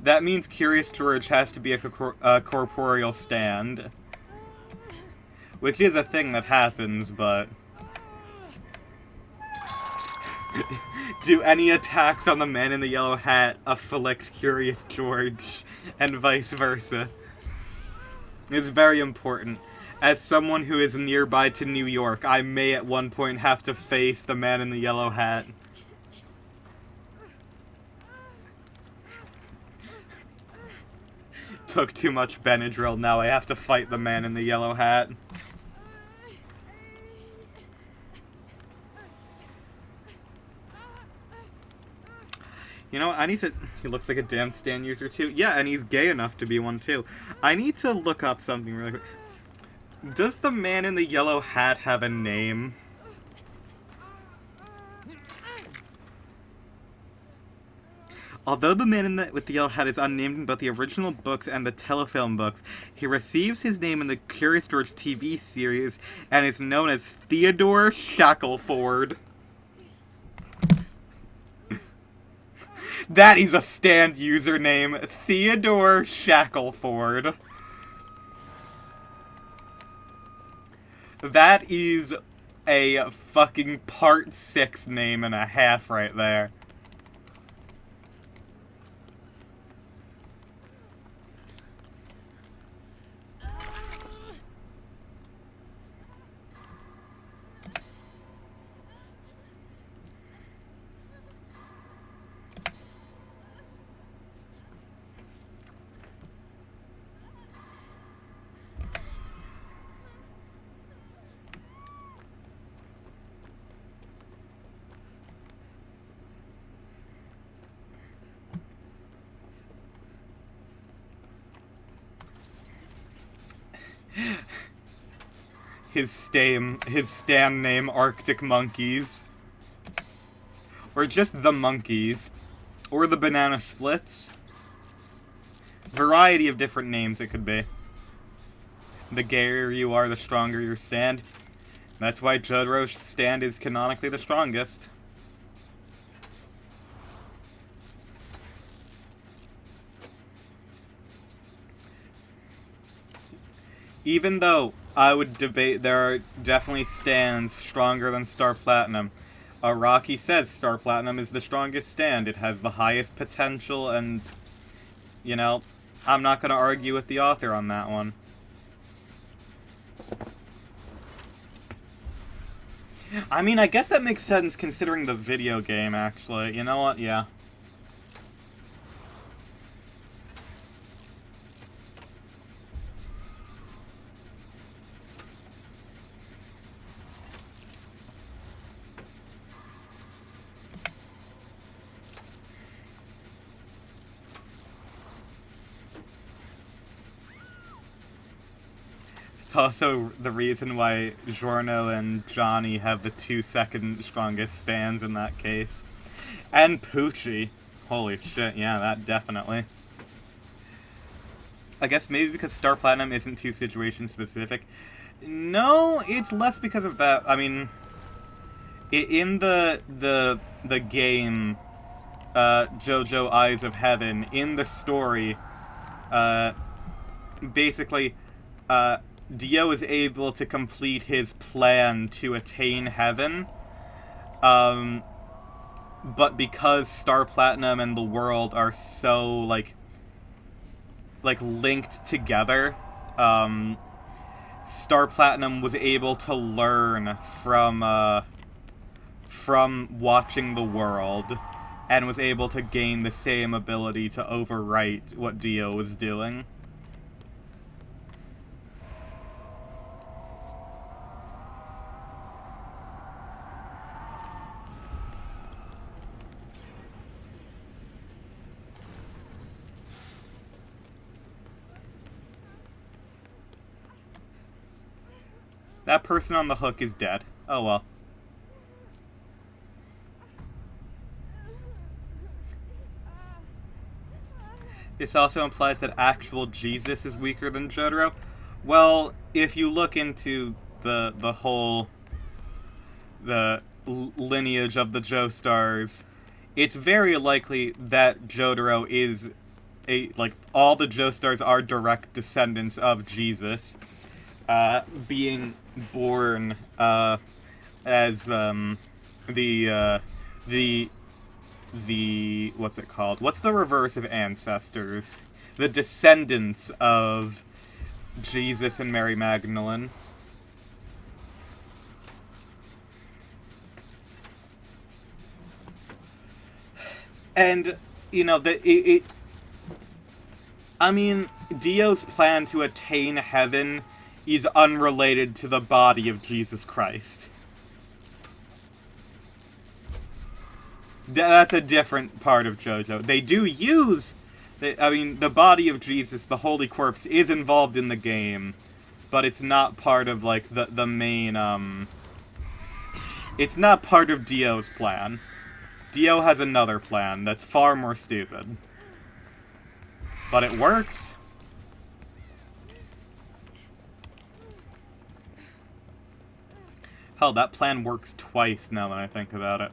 S1: That means Curious George has to be a corporeal stand. Which is a thing that happens, but... Do any attacks on the man in the yellow hat afflict Curious George, and vice versa? It's very important. As someone who is nearby to New York, I may at one point have to face the man in the yellow hat. Took too much Benadryl, now I have to fight the man in the yellow hat. You know what, I need to... He looks like a damn stand user too. Yeah, and he's gay enough to be one too. I need to look up something really quick. Does the man in the yellow hat have a name? Although the man with the yellow hat is unnamed in both the original books and the telefilm books, he receives his name in the Curious George TV series and is known as Theodore Shackleford. That is a stand username, Theodore Shackleford. That is a fucking Part 6 name and a half right there. His stand name, Arctic Monkeys. Or just the Monkeys. Or the Banana Splits. Variety of different names it could be. The gayer you are, the stronger your stand. That's why Jotaro's stand is canonically the strongest. Even though I would debate there are definitely stands stronger than Star Platinum. Rocky says Star Platinum is the strongest stand. It has the highest potential and, you know, I'm not going to argue with the author on that one. I mean, I guess that makes sense considering the video game, actually. You know what? Yeah. It's also the reason why Giorno and Johnny have the 2-second strongest stands in that case. And Poochie. Holy shit, yeah, that definitely. I guess maybe because Star Platinum isn't too situation specific. No, it's less because of that. I mean, in the game, JoJo Eyes of Heaven, in the story, basically, Dio is able to complete his plan to attain heaven, but because Star Platinum and the world are so like linked together, Star Platinum was able to learn from watching the world, and was able to gain the same ability to overwrite what Dio was doing. That person on the hook is dead. Oh well. This also implies that actual Jesus is weaker than Jotaro. Well, if you look into the whole lineage of the Joestars, it's very likely that Jotaro is all the Joestars are direct descendants of Jesus, being born as the what's it called? What's the reverse of ancestors? The descendants of Jesus and Mary Magdalene. And I mean, Dio's plan to attain heaven is unrelated to the body of Jesus Christ. That's a different part of JoJo. They do use... the body of Jesus, the Holy Corpse, is involved in the game, but it's not part of, the main, It's not part of Dio's plan. Dio has another plan that's far more stupid. But it works. Hell, that plan works twice now that I think about it.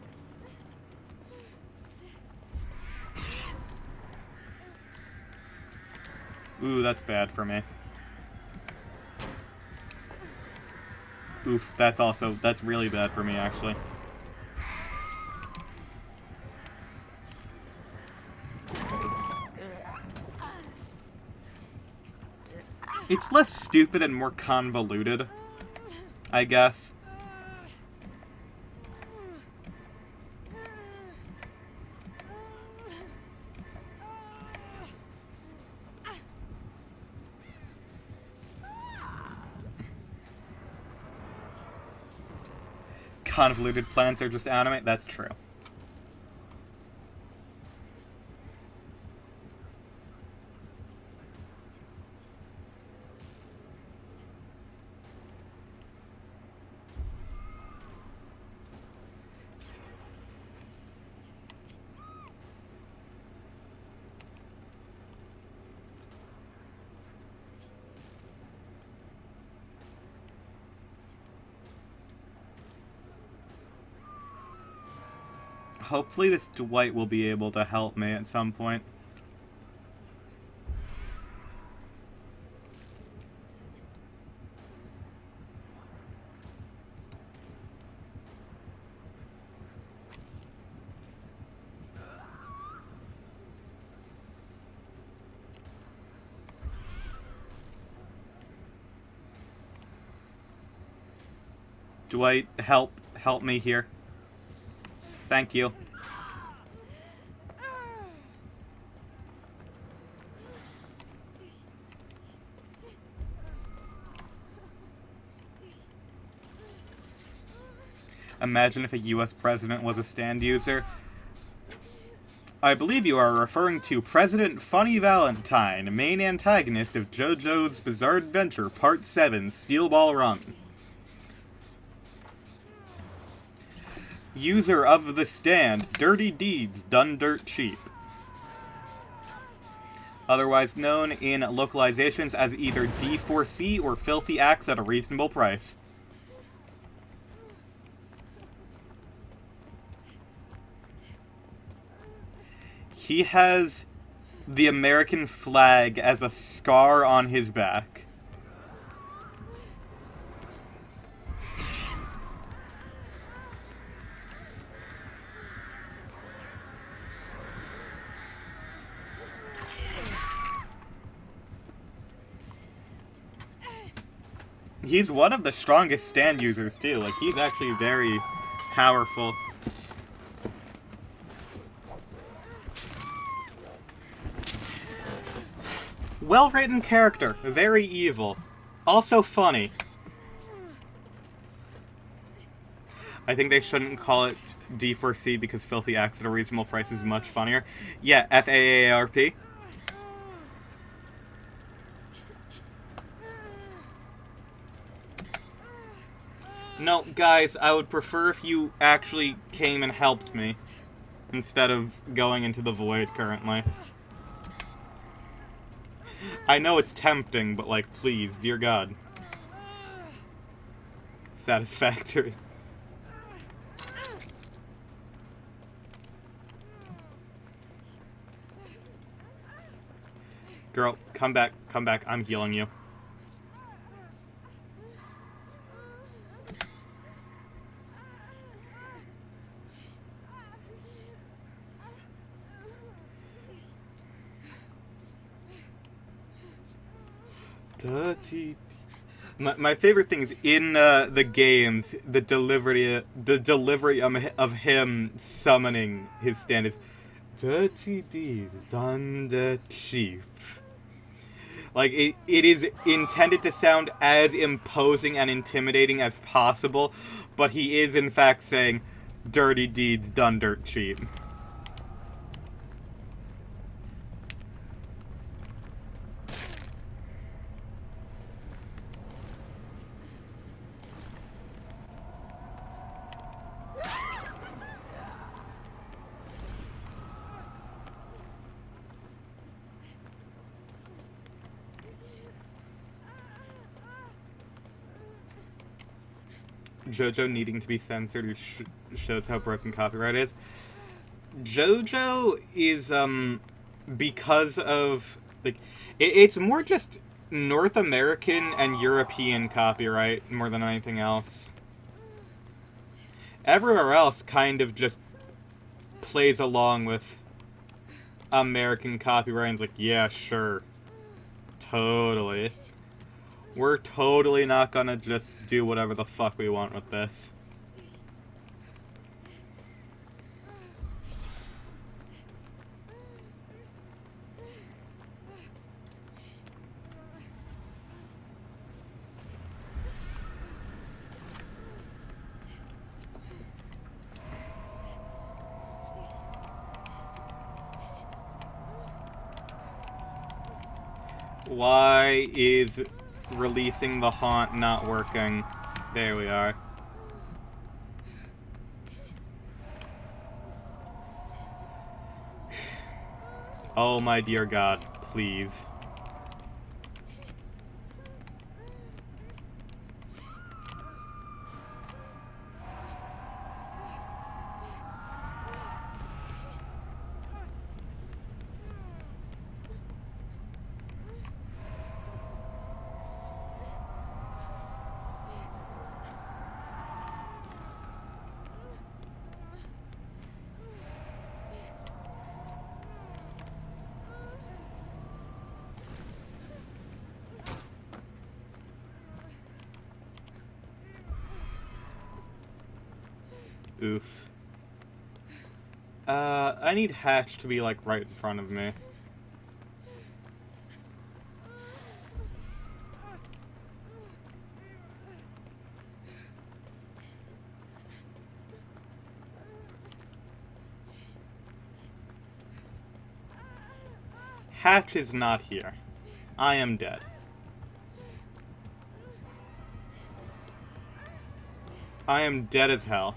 S1: Ooh, that's bad for me. Oof, that's really bad for me, actually. It's less stupid and more convoluted, I guess. Convoluted plans are just anime? That's true. Hopefully this Dwight will be able to help me at some point. Dwight, help me here. Thank you. Imagine if a US president was a stand user. I believe you are referring to President Funny Valentine, main antagonist of JoJo's Bizarre Adventure Part 7, Steel Ball Run. User of the stand, dirty deeds done dirt cheap. Otherwise known in localizations as either D4C or filthy acts at a reasonable price. He has the American flag as a scar on his back. He's one of the strongest stand users, too. Like, he's actually very powerful. Well-written character. Very evil. Also funny. I think they shouldn't call it D4C because Filthy Acts at a Reasonable Price is much funnier. Yeah, FAARP. No, guys, I would prefer if you actually came and helped me instead of going into the void currently. I know it's tempting, but, like, please, dear God. Satisfactory. Girl, come back, I'm healing you. Dirty. My favorite thing is in the games, the delivery of him summoning his stand is Dirty D's done the chief. Like, it is intended to sound as imposing and intimidating as possible, but he is in fact saying, dirty deeds done dirt cheap. JoJo needing to be censored shows how broken copyright is. JoJo is, because of, like, it's more just North American and European copyright more than anything else. Everywhere else kind of just plays along with American copyright and like, yeah, sure. Totally. We're totally not gonna just do whatever the fuck we want with this. Why is releasing the haunt not working? There we are. Oh my dear God, please. Oof. I need Hatch to be, like, right in front of me. Hatch is not here. I am dead. I am dead as hell.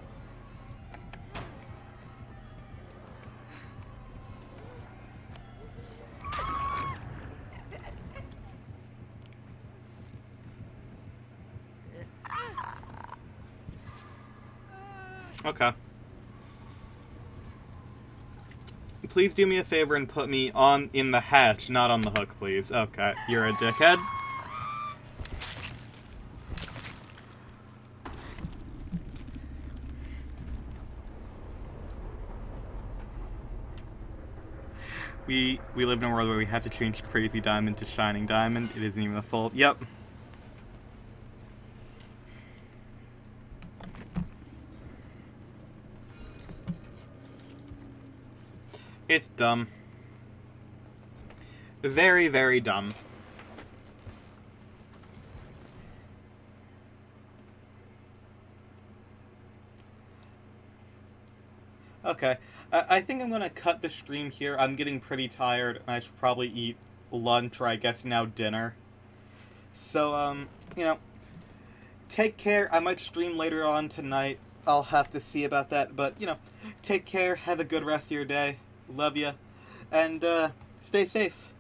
S1: Okay. Please do me a favor and put me in the hatch, not on the hook, please. Okay, you're a dickhead. We live in a world where we have to change Crazy Diamond to Shining Diamond. It isn't even a full... Yep. It's dumb. Very, very dumb. Okay, I think I'm gonna cut the stream here. I'm getting pretty tired, and I should probably eat lunch, or I guess now dinner. So, you know, take care. I might stream later on tonight. I'll have to see about that, but, you know, take care. Have a good rest of your day. Love ya. And, stay safe.